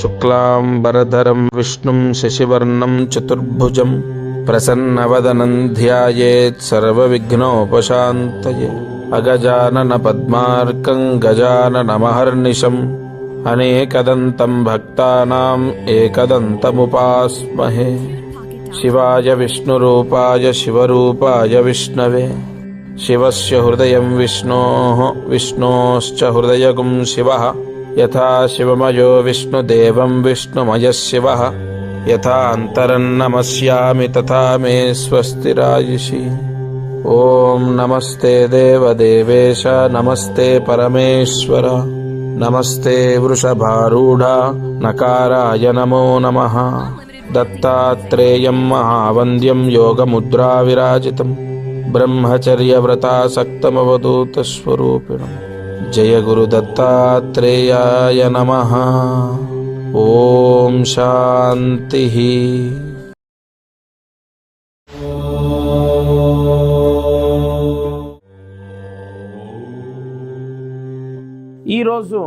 శుక్లాంబరధరం విష్ణుం శశివర్ణం చతుర్భుజం ప్రసన్నవదనం ధ్యాయేత్ సర్వవిఘ్నోపశాంతయే. అగజానన పద్మార్కం గజాననమహర్నిశం అనేకదంతం భక్తానాం ఏకదంతముపాస్మహే. శివాయ విష్ణురూపాయ శివరూపాయ విష్ణవే. శివస్య హృదయం విష్ణోః విష్ణోశ్చ హృదయగుం శివః. యథా శివమయో విష్ణుదేవం విష్ణుమయః శివః. యథా అంతరం నమస్యామి తథా మే స్వస్తిరాయిషి. ఓం నమస్తే దేవదేవేశ నమస్తే పరమేశ్వర నమస్తే వృషభారూఢ నకారాయ నమో నమః. దత్తాత్రేయం మహావంద్యం యోగముద్రా విరాజితం బ్రహ్మచర్యవ్రతాసక్తమవధూత స్వరూపిణం. జయ గురు దత్తాత్రేయాయ నమః. ఓం శాంతి. ఈరోజు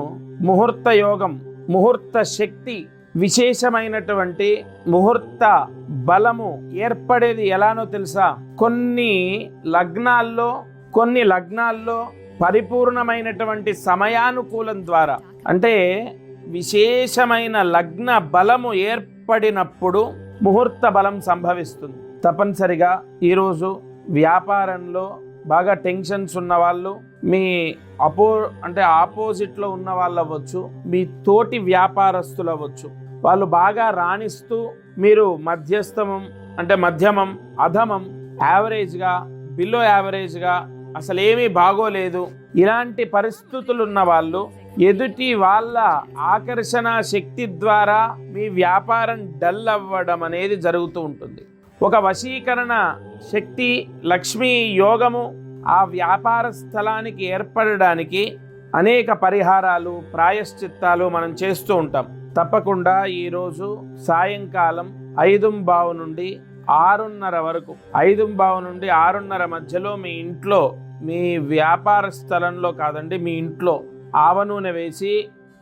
ముహూర్త యోగం, ముహూర్త శక్తి, విశేషమైనటువంటి ముహూర్త బలము ఏర్పడేది ఎలానో తెలుసా? కొన్ని లగ్నాల్లో పరిపూర్ణమైనటువంటి సమయానుకూలం ద్వారా, అంటే విశేషమైన లగ్న బలము ఏర్పడినప్పుడు ముహూర్త బలం సంభవిస్తుంది. తప్పనిసరిగా ఈరోజు వ్యాపారంలో బాగా టెన్షన్స్ ఉన్న వాళ్ళు, మీ ఆపోజిట్లో ఉన్న వాళ్ళు అవ్వచ్చు, మీ తోటి వ్యాపారస్తులు అవ్వచ్చు, వాళ్ళు బాగా రాణిస్తూ మీరు మధ్యమం, అధమం, యావరేజ్గా, బిలో యావరేజ్గా, అసలేమీ బాగోలేదు, ఇలాంటి పరిస్థితులు ఉన్న వాళ్ళు ఎదుటి వాళ్ళ ఆకర్షణ శక్తి ద్వారా మీ వ్యాపారం డల్ అవ్వడం అనేది జరుగుతూ ఉంటుంది. ఒక వశీకరణ శక్తి, లక్ష్మీ యోగము ఆ వ్యాపార స్థలానికి ఏర్పడడానికి అనేక పరిహారాలు, ప్రాయశ్చిత్తాలు మనం చేస్తూ ఉంటాం. తప్పకుండా ఈరోజు సాయంకాలం 5:15 నుండి 6:30 వరకు, 5:15 నుండి 6:30 మధ్యలో మీ ఇంట్లో, మీ వ్యాపార స్థలంలో కాదండి, మీ ఇంట్లో ఆవ నూనె వేసి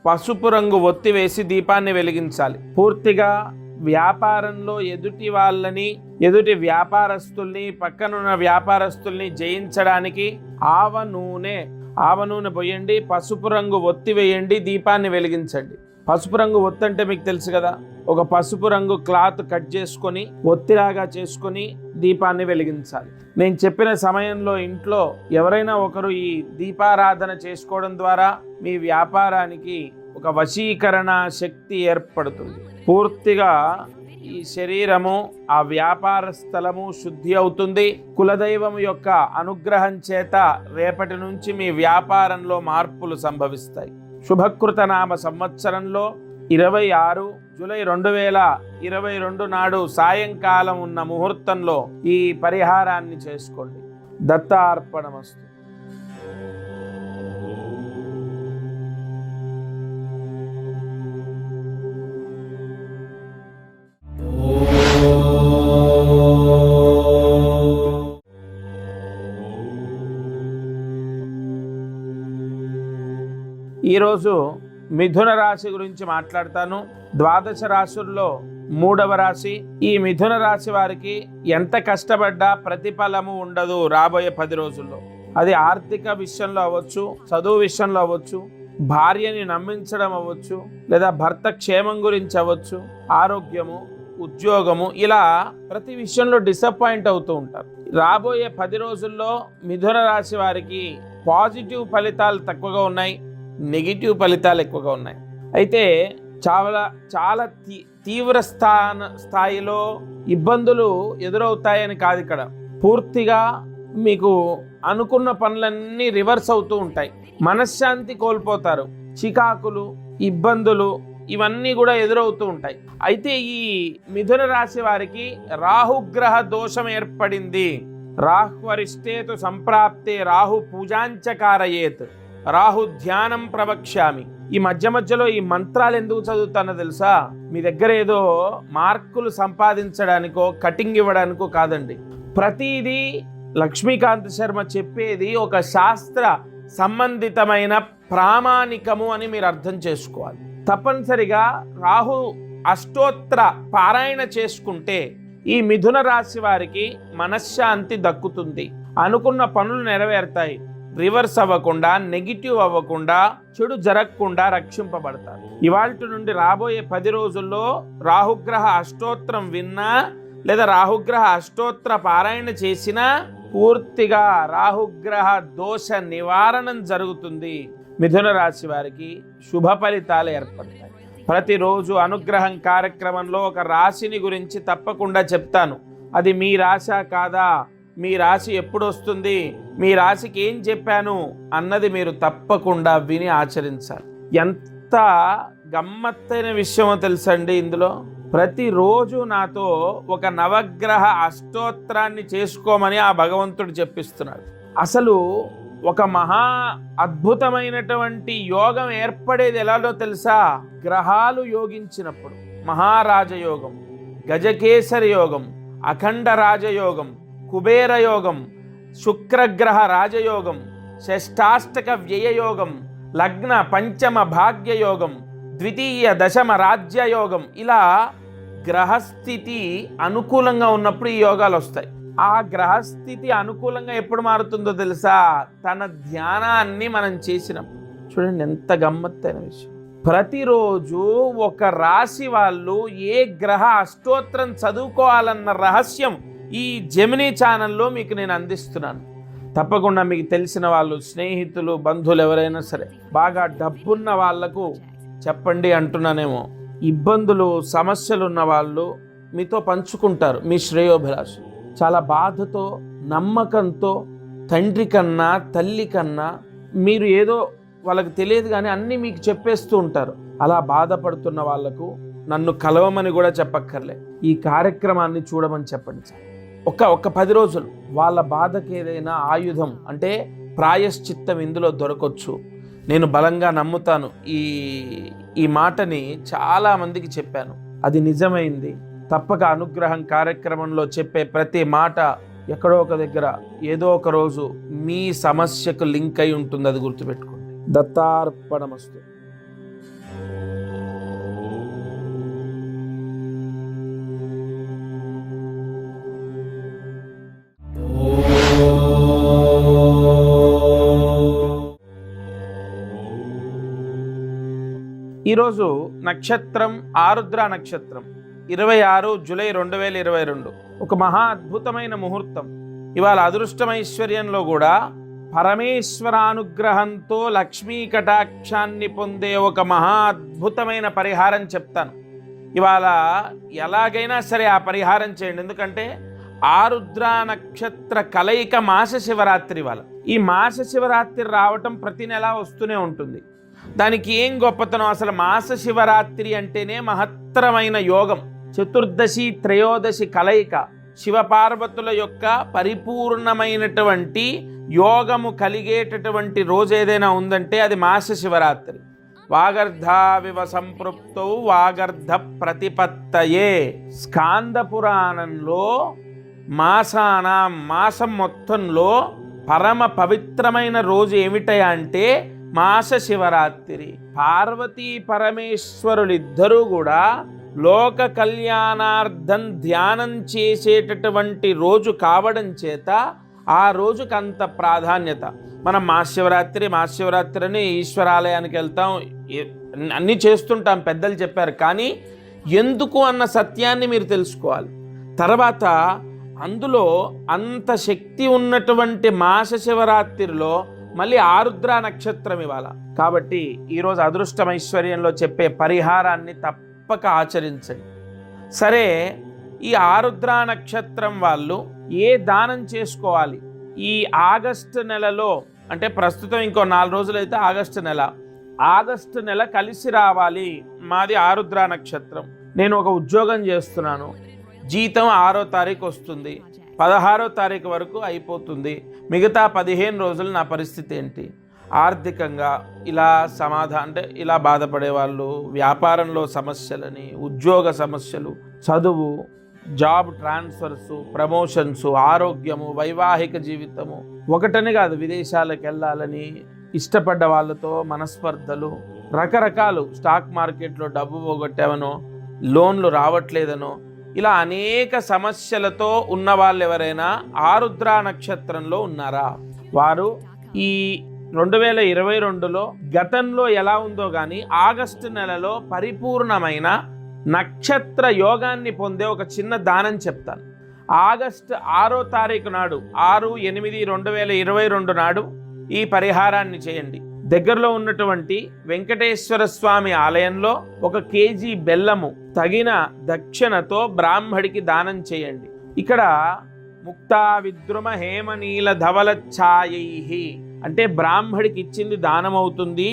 పసుపు రంగు ఒత్తి వేసి దీపాన్ని వెలిగించాలి. పూర్తిగా వ్యాపారంలో ఎదుటి వ్యాపారస్తుల్ని, పక్కనున్న వ్యాపారస్తుల్ని జయించడానికి ఆవ నూనె పోయండి, పసుపు రంగు ఒత్తి వేయండి, దీపాన్ని వెలిగించండి. పసుపు రంగు ఒత్తి అంటే మీకు తెలుసు కదా, ఒక పసుపు రంగు క్లాత్ కట్ చేసుకొని ఒత్తిలాగా చేసుకొని దీపాన్ని వెలిగించాలి. నేను చెప్పిన సమయంలో ఇంట్లో ఎవరైనా ఒకరు ఈ దీపారాధన చేసుకోవడం ద్వారా మీ వ్యాపారానికి ఒక వశీకరణ శక్తి ఏర్పడుతుంది. పూర్తిగా ఈ శరీరము, ఆ వ్యాపార స్థలము శుద్ధి అవుతుంది. కులదైవం యొక్క అనుగ్రహం చేత రేపటి నుంచి మీ వ్యాపారంలో మార్పులు సంభవిస్తాయి. శుభకృత నామ సంవత్సరంలో 26 జూలై 2022 నాడు సాయంకాలం ఉన్న ముహూర్తంలో ఈ పరిహారాన్ని చేసుకోండి. దత్తార్పణమస్తు. ఈరోజు మిథున రాశి గురించి మాట్లాడతాను. 12 రాశుల్లో 3వ రాశి. ఈ మిథున రాశి వారికి ఎంత కష్టపడ్డా ప్రతిఫలము ఉండదు రాబోయే 10 రోజుల్లో. అది ఆర్థిక విషయంలో అవ్వచ్చు, చదువు విషయంలో అవ్వచ్చు, భార్యని నమ్మించడం అవ్వచ్చు, లేదా భర్త క్షేమం గురించి అవ్వచ్చు, ఆరోగ్యము, ఉద్యోగము, ఇలా ప్రతి విషయంలో డిసప్పాయింట్ అవుతూ ఉంటారు. రాబోయే 10 రోజుల్లో మిథున రాశి వారికి పాజిటివ్ ఫలితాలు తక్కువగా ఉన్నాయి, నెగిటివ్ ఫలితాలు ఎక్కువగా ఉన్నాయి. అయితే చాలా తీవ్ర స్థాయిలో ఇబ్బందులు ఎదురవుతాయని కాదు. ఇక్కడ పూర్తిగా మీకు అనుకున్న పనులన్నీ రివర్స్ అవుతూ ఉంటాయి. మనశ్శాంతి కోల్పోతారు, చికాకులు, ఇబ్బందులు ఇవన్నీ కూడా ఎదురవుతూ ఉంటాయి. అయితే ఈ మిథున రాశి వారికి రాహుగ్రహ దోషం ఏర్పడింది. రాహ్వరిష్టేతు సంప్రాప్తే రాహు పూజాంచకారయేత్ రాహు ధ్యానం ప్రవక్ష్యామి. ఈ మధ్యలో ఈ మంత్రాలు ఎందుకు చదువుతానో తెలుసా? మీ దగ్గర ఏదో మార్కులు సంపాదించడానికో కటింగ్ ఇవ్వడానికో కాదండి. ప్రతిదీ లక్ష్మీకాంత శర్మ చెప్పేది ఒక శాస్త్ర సంబంధితమైన ప్రామాణికము అని మీరు అర్థం చేసుకోవాలి. తప్పనిసరిగా రాహు అష్టోత్తర పారాయణ చేసుకుంటే ఈ మిథున రాశి వారికి మనశ్శాంతి దక్కుతుంది. అనుకున్న పనులు నెరవేరుతాయి. రివర్స్ అవ్వకుండా, నెగిటివ్ అవ్వకుండా, చెడు జరగకుండా రక్షింపబడతారు. ఇవాల్టి నుండి రాబోయే 10 రోజుల్లో రాహుగ్రహ అష్టోత్తరం విన్నా లేదా రాహుగ్రహ అష్టోత్తర పారాయణ చేసినా పూర్తిగా రాహుగ్రహ దోష నివారణం జరుగుతుంది. మిథున రాశి వారికి శుభ ఫలితాలు ఏర్పడతాయి. ప్రతిరోజు అనుగ్రహం కార్యక్రమంలో ఒక రాశిని గురించి తప్పకుండా చెప్తాను. అది మీ రాశా కాదా, మీ రాశి ఎప్పుడు వస్తుంది, మీ రాశికి ఏం చెప్పాను అన్నది మీరు తప్పకుండా విని ఆచరించాలి. ఎంత గమ్మత్తైన విషయమో తెలుసండి. ఇందులో ప్రతిరోజు నాతో ఒక నవగ్రహ అష్టోత్తరాన్ని చేసుకోమని ఆ భగవంతుడు చెప్పిస్తున్నాడు. అసలు ఒక మహా అద్భుతమైనటువంటి యోగం ఏర్పడేది ఎలాలో తెలుసా? గ్రహాలు యోగించినప్పుడు. మహారాజయోగం, గజకేసరి యోగం, అఖండ రాజయోగం, కుబేర యోగం, శుక్రగ్రహ రాజయోగం, షష్టాష్టక వ్యయయోగం, లగ్న పంచమ భాగ్యయోగం, ద్వితీయ దశమ రాజ్యయోగం, ఇలా గ్రహస్థితి అనుకూలంగా ఉన్నప్పుడు ఈ యోగాలు వస్తాయి. ఆ గ్రహస్థితి అనుకూలంగా ఎప్పుడు మారుతుందో తెలుసా? తన ధ్యానాన్ని మనం చేసినప్పుడు. చూడండి ఎంత గమ్మత్తైన విషయం. ప్రతిరోజు ఒక రాశి వాళ్ళు ఏ గ్రహ అష్టోత్తరం చదువుకోవాలన్న రహస్యం ఈ జెమినీ ఛానల్లో మీకు నేను అందిస్తున్నాను. తప్పకుండా మీకు తెలిసిన వాళ్ళు, స్నేహితులు, బంధువులు ఎవరైనా సరే బాగా డబ్బున్న వాళ్లకు చెప్పండి అంటున్నానేమో. ఇబ్బందులు, సమస్యలు ఉన్న వాళ్ళు మీతో పంచుకుంటారు మీ శ్రేయోభిలాష. చాలా బాధతో, నమ్మకంతో తండ్రి కన్నా తల్లి కన్నా మీరు ఏదో వాళ్ళకి తెలియదు కానీ అన్నీ మీకు చెప్పేస్తూ ఉంటారు. అలా బాధపడుతున్న వాళ్లకు నన్ను కలవమని కూడా చెప్పక్కర్లే, ఈ కార్యక్రమాన్ని చూడమని చెప్పండి. ఒక 10 రోజులు వాళ్ళ బాధకి ఏదైనా ఆయుధం అంటే ప్రాయశ్చిత్తం ఇందులో దొరకొచ్చు. నేను బలంగా నమ్ముతాను. ఈ మాటని చాలామందికి చెప్పాను, అది నిజమైంది. తప్పక అనుగ్రహం కార్యక్రమంలో చెప్పే ప్రతి మాట ఎక్కడో ఒక దగ్గర ఏదో ఒక రోజు మీ సమస్యకు లింక్ అయి ఉంటుంది. అది గుర్తుపెట్టుకోండి. దత్తార్పణమస్తు. ఈరోజు నక్షత్రం ఆరుద్ర నక్షత్రం, 26 జూలై 2022. ఒక మహా అద్భుతమైన ముహూర్తం. ఇవాళ అదృష్టమైశ్వర్యంలో కూడా పరమేశ్వరానుగ్రహంతో లక్ష్మీ కటాక్షాన్ని పొందే ఒక మహా అద్భుతమైన పరిహారం చెప్తాను. ఇవాళ ఎలాగైనా సరే ఆ పరిహారం చేయండి. ఎందుకంటే ఆరుద్ర నక్షత్ర కలయిక మాస శివరాత్రి. ఇవాళ ఈ మాస శివరాత్రి రావటం ప్రతి నెల వస్తూనే ఉంటుంది. దానికి ఏం గొప్పతనం? అసలు మాస శివరాత్రి అంటేనే మహత్తరమైన యోగం. చతుర్దశి త్రయోదశి కలయిక, శివపార్వతుల యొక్క పరిపూర్ణమైనటువంటి యోగము కలిగేటటువంటి రోజు ఏదైనా ఉందంటే అది మాస శివరాత్రి. వాగర్ధావివ సంపృప్తౌ వాగర్ధ ప్రతిపత్తయే. స్కాంద పురాణంలో మాసం మొత్తంలో పరమ పవిత్రమైన రోజు ఏమిటయా అంటే మాస శివరాత్రి. పార్వతీ పరమేశ్వరులిద్దరూ కూడా లోక కళ్యాణార్థం ధ్యానం చేసేటటువంటి రోజు కావడం చేత ఆ రోజుకి అంత ప్రాధాన్యత. మనం మహాశివరాత్రి అని ఈశ్వరాలయానికి వెళ్తాం, అన్నీ చేస్తుంటాం, పెద్దలు చెప్పారు. కానీ ఎందుకు అన్న సత్యాన్ని మీరు తెలుసుకోవాలి. తర్వాత అందులో అంత శక్తి ఉన్నటువంటి మాస శివరాత్రిలో మళ్ళీ ఆరుద్ర నక్షత్రం ఇవాళ. కాబట్టి ఈరోజు అదృష్టమైశ్వర్యంలో చెప్పే పరిహారాన్ని తప్పక ఆచరించండి. సరే, ఈ ఆరుద్ర నక్షత్రం వాళ్ళు ఏ దానం చేసుకోవాలి? ఈ ఆగస్టు నెలలో, అంటే ప్రస్తుతం ఇంకో 4 రోజులైతే ఆగస్టు నెల కలిసి రావాలి. మాది ఆరుద్ర నక్షత్రం. నేను ఒక ఉద్యోగం చేస్తున్నాను. జీతం 6వ తారీఖు వస్తుంది, 16వ తారీఖు వరకు అయిపోతుంది. మిగతా 15 రోజులు నా పరిస్థితి ఏంటి? ఆర్థికంగా ఇలా బాధపడే వాళ్ళు, వ్యాపారంలో సమస్యలని, ఉద్యోగ సమస్యలు, చదువు, జాబ్ ట్రాన్స్ఫర్సు, ప్రమోషన్స్, ఆరోగ్యము, వైవాహిక జీవితము, ఒకటని కాదు, విదేశాలకు వెళ్ళాలని, ఇష్టపడ్డ వాళ్ళతో మనస్పర్ధలు, రకరకాలు స్టాక్ మార్కెట్లో డబ్బు పోగొట్టామనో, లోన్లు రావట్లేదనో, ఇలా అనేక సమస్యలతో ఉన్న వాళ్ళు ఎవరైనా ఆరుద్ర నక్షత్రంలో ఉన్నారా, వారు ఈ 2022లో గతంలో ఎలా ఉందో కానీ ఆగస్టు నెలలో పరిపూర్ణమైన నక్షత్ర యోగాన్ని పొందే ఒక చిన్న దానం చెప్తాను. ఆగస్టు 6వ తారీఖు నాడు 6/8/2022 నాడు ఈ పరిహారాన్ని చేయండి. దగ్గరలో ఉన్నటువంటి వెంకటేశ్వర స్వామి ఆలయంలో 1 కేజీ బెల్లము తగిన దక్షిణతో బ్రాహ్మడికి దానం చేయండి. ఇక్కడ ముక్తా విద్రుమ హేమనీల ధవల ఛాయై అంటే బ్రాహ్మడికి ఇచ్చింది దానం అవుతుంది,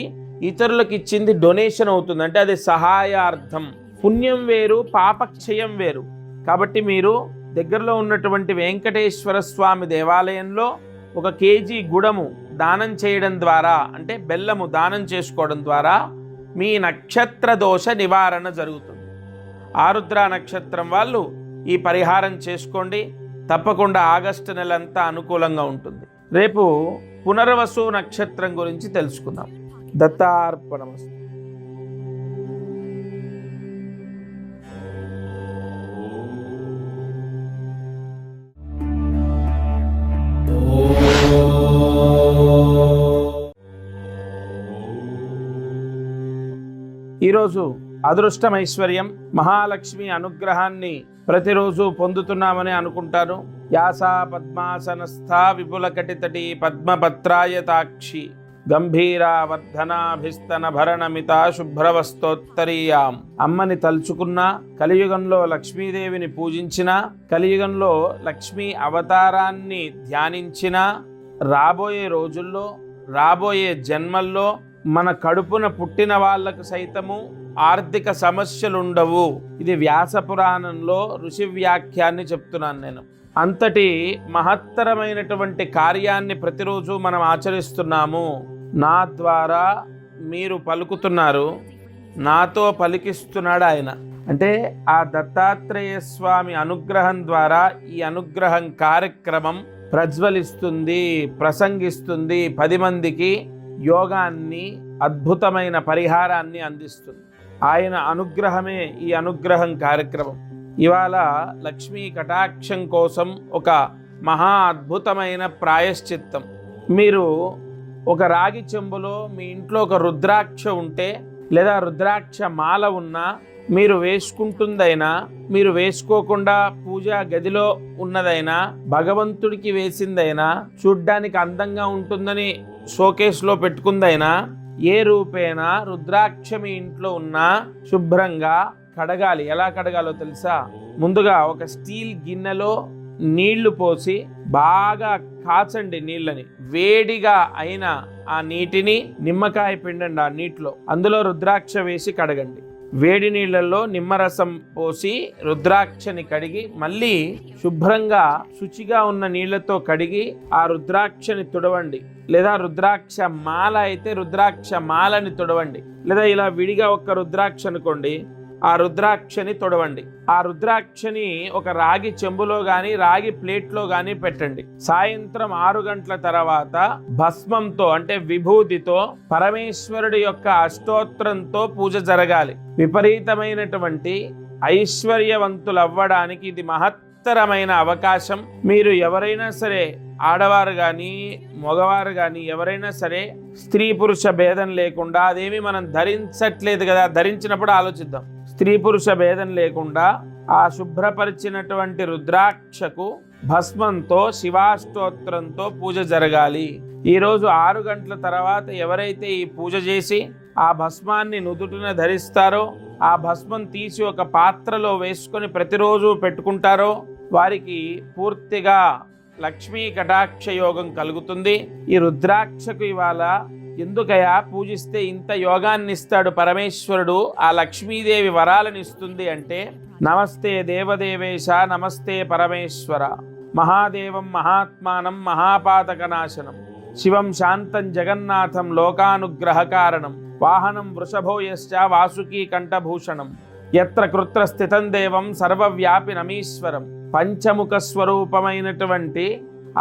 ఇతరులకు ఇచ్చింది డొనేషన్ అవుతుంది. అంటే అది సహాయార్థం. పుణ్యం వేరు, పాపక్షయం వేరు. కాబట్టి మీరు దగ్గరలో ఉన్నటువంటి వెంకటేశ్వర స్వామి దేవాలయంలో 1 కేజీ గుడము దానం చేయడం ద్వారా, అంటే బెల్లము దానం చేసుకోవడం ద్వారా మీ నక్షత్ర దోష నివారణ జరుగుతుంది. ఆరుద్ర నక్షత్రం వాళ్ళు ఈ పరిహారం చేసుకోండి. తప్పకుండా ఆగస్టు నెలంతా అనుకూలంగా ఉంటుంది. రేపు పునర్వసు నక్షత్రం గురించి తెలుసుకుందాం. దత్తార్పణమస్తు. ఈరోజు అదృష్టం, ఐశ్వర్యం, మహాలక్ష్మి అనుగ్రహాన్ని ప్రతిరోజు పొందుతున్నామని అనుకుంటాను. యాసా పద్మాసనస్థ విపుల కటితటి పద్మపత్రాయతాక్షి గంభీరా వర్ధనాభిస్తన భరణమిత శుభ్రవస్తోత్తరీయాం. అమ్మని తలుచుకున్నా, కలియుగంలో లక్ష్మీదేవిని పూజించినా, కలియుగంలో లక్ష్మీ అవతారాన్ని ధ్యానించినా, రాబోయే రోజుల్లో, రాబోయే జన్మల్లో మన కడుపున పుట్టిన వాళ్లకు సైతము ఆర్థిక సమస్యలుండవు. ఇది వ్యాస పురాణంలో ఋషి వ్యాఖ్యాన్ని చెప్తున్నాను నేను. అంతటి మహత్తరమైనటువంటి కార్యాన్ని ప్రతిరోజు మనం ఆచరిస్తున్నాము. నా ద్వారా మీరు పలుకుతున్నారు, నాతో పలికిస్తున్నాడు ఆయన. అంటే ఆ దత్తాత్రేయ స్వామి అనుగ్రహం ద్వారా ఈ అనుగ్రహం కార్యక్రమం ప్రజ్వలిస్తుంది, ప్రసంగిస్తుంది, 10 మందికి యోగాన్ని, అద్భుతమైన పరిహారాన్ని అందిస్తుంది. ఆయన అనుగ్రహమే ఈ అనుగ్రహం కార్యక్రమం. ఇవాళ లక్ష్మీ కటాక్షం కోసం ఒక మహా అద్భుతమైన ప్రాయశ్చిత్తం. మీరు ఒక రాగి చెంబులో మీ ఇంట్లో ఒక రుద్రాక్ష ఉంటే, లేదా రుద్రాక్ష మాల ఉన్నా, మీరు వేసుకుంటుందైనా, మీరు వేసుకోకుండా పూజా గదిలో ఉన్నదైనా, భగవంతుడికి వేసిందైనా, చూడ్డానికి అందంగా ఉంటుందని షోకేస్లో పెట్టుకుందైనా, ఏ రూపేణా రుద్రాక్ష మీ ఇంట్లో ఉన్నా శుభ్రంగా కడగాలి. ఎలా కడగాలో తెలుసా? ముందుగా ఒక స్టీల్ గిన్నెలో నీళ్లు పోసి బాగా కాచండి. నీళ్ళని వేడిగా అయిన ఆ నీటిని నిమ్మకాయ పిండండి ఆ నీటిలో, అందులో రుద్రాక్ష వేసి కడగండి. వేడి నీళ్ళల్లో నిమ్మరసం పోసి రుద్రాక్షని కడిగి మళ్ళీ శుభ్రంగా శుచిగా ఉన్న నీళ్లతో కడిగి ఆ రుద్రాక్షని తుడవండి. లేదా రుద్రాక్ష మాల అయితే రుద్రాక్ష మాలని తుడవండి. లేదా ఇలా విడిగా ఒక రుద్రాక్ష అనుకోండి, ఆ రుద్రాక్షని తొడవండి. ఆ రుద్రాక్షని ఒక రాగి చెంబులో గాని, రాగి ప్లేట్లో గాని పెట్టండి. సాయంత్రం 6 గంటల తర్వాత భస్మంతో, అంటే విభూతితో, పరమేశ్వరుడి యొక్క అష్టోత్తరంతో పూజ జరగాలి. విపరీతమైనటువంటి ఐశ్వర్యవంతులు అవ్వడానికి ఇది మహత్తరమైన అవకాశం. మీరు ఎవరైనా సరే, ఆడవారు కానీ మగవారు కానీ ఎవరైనా సరే, స్త్రీ పురుష భేదం లేకుండా, అదేమి మనం ధరించట్లేదు కదా, ధరించినప్పుడు ఆలోచిద్దాం. స్త్రీ పురుష భేదం లేకుండా ఆ శుభ్రపరిచినటువంటి రుద్రాక్షకు భస్మంతో, శివాష్టోత్తరంతో పూజ జరగాలి. ఈరోజు 6 గంటల తర్వాత ఎవరైతే ఈ పూజ చేసి ఆ భస్మాన్ని నుదుటిన ధరిస్తారో, ఆ భస్మం తీసి ఒక పాత్రలో వేసుకొని ప్రతిరోజు పెట్టుకుంటారో, వారికి పూర్తిగా లక్ష్మీ కటాక్ష యోగం కలుగుతుంది. ఈ రుద్రాక్షకు ఇవాళ ఎందుకయా పూజిస్తే ఇంత యోగాన్ని ఇస్తాడు పరమేశ్వరుడు, ఆ లక్ష్మీదేవి వరాలను ఇస్తుంది అంటే, నమస్తే దేవదేవేశ, నమస్తే పరమేశ్వర, మహాదేవం మహాత్మానం మహాపాతకనాశనం, శివం శాంతం జగన్నాథం లోకానుగ్రహ కారణం, వాహనం వృషభోయశ్చ వాసుకీ కంఠభూషణం, యత్ర కృత్ర స్థితం దేవం సర్వవ్యాపి నమీశ్వరం. పంచముఖ స్వరూపమైనటువంటి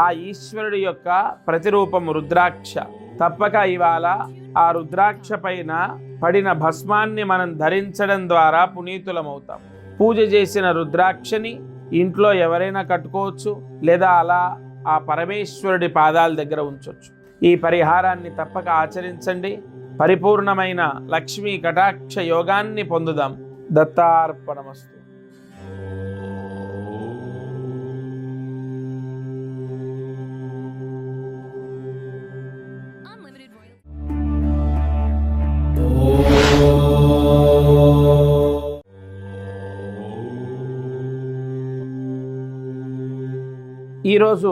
ఆ ఈశ్వరుడి యొక్క ప్రతిరూపము రుద్రాక్ష. తప్పక ఇవాళ ఆ రుద్రాక్ష పైన పడిన భస్మాన్ని మనం ధరించడం ద్వారా పునీతులమవుతాం. పూజ చేసిన రుద్రాక్షని ఇంట్లో ఎవరైనా కట్టుకోవచ్చు, లేదా అలా ఆ పరమేశ్వరుడి పాదాల దగ్గర ఉంచవచ్చు. ఈ పరిహారాన్ని తప్పక ఆచరించండి. పరిపూర్ణమైన లక్ష్మీ కటాక్ష యోగాన్ని పొందుదాం. దత్తార్పణమస్తు. ఈరోజు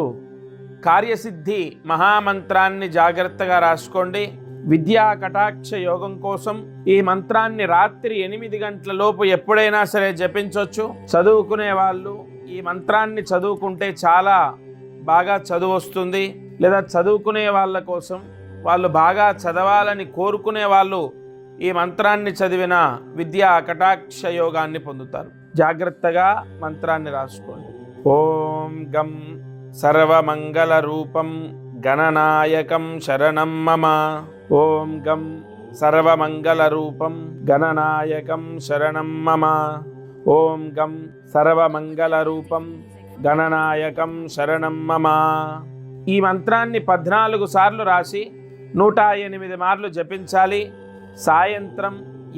కార్యసిద్ధి మహామంత్రాన్ని జాగ్రత్తగా రాసుకోండి. విద్యా కటాక్ష యోగం కోసం ఈ మంత్రాన్ని రాత్రి 8 గంటల లోపు ఎప్పుడైనా సరే జపించవచ్చు. చదువుకునే వాళ్ళు ఈ మంత్రాన్ని చదువుకుంటే చాలా బాగా చదువు వస్తుంది. లేదా చదువుకునే వాళ్ళ కోసం, వాళ్ళు బాగా చదవాలని కోరుకునే వాళ్ళు ఈ మంత్రాన్ని చదివిన విద్యా కటాక్ష యోగాన్ని పొందుతారు. జాగ్రత్తగా మంత్రాన్ని రాసుకోండి. ఓం గం సర్వమంగళ రూపం గణనాయకం శరణం మమ. ఓం గం సర్వమంగళ రూపం గణనాయకం శరణం మమ. ఓం గం సర్వమంగళ రూపం గణనాయకం శరణం మమ. ఈ మంత్రాన్ని 14 సార్లు రాసి 108 మార్లు జపించాలి. సాయంత్రం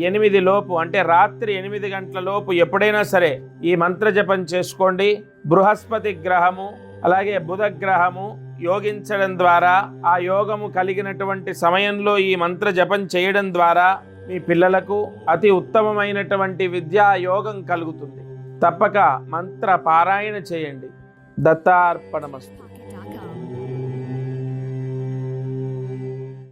8 లోపు, అంటే రాత్రి 8 గంటల లోపు ఎప్పుడైనా సరే ఈ మంత్ర జపం చేసుకోండి. బృహస్పతి గ్రహము అలాగే బుధ గ్రహము యోగించడం ద్వారా, ఆ యోగము కలిగినటువంటి సమయంలో ఈ మంత్ర జపం చేయడం ద్వారా మీ పిల్లలకు అతి ఉత్తమమైనటువంటి విద్యా యోగం కలుగుతుంది. తప్పక మంత్ర పారాయణ చేయండి. దత్తార్పణమస్తు.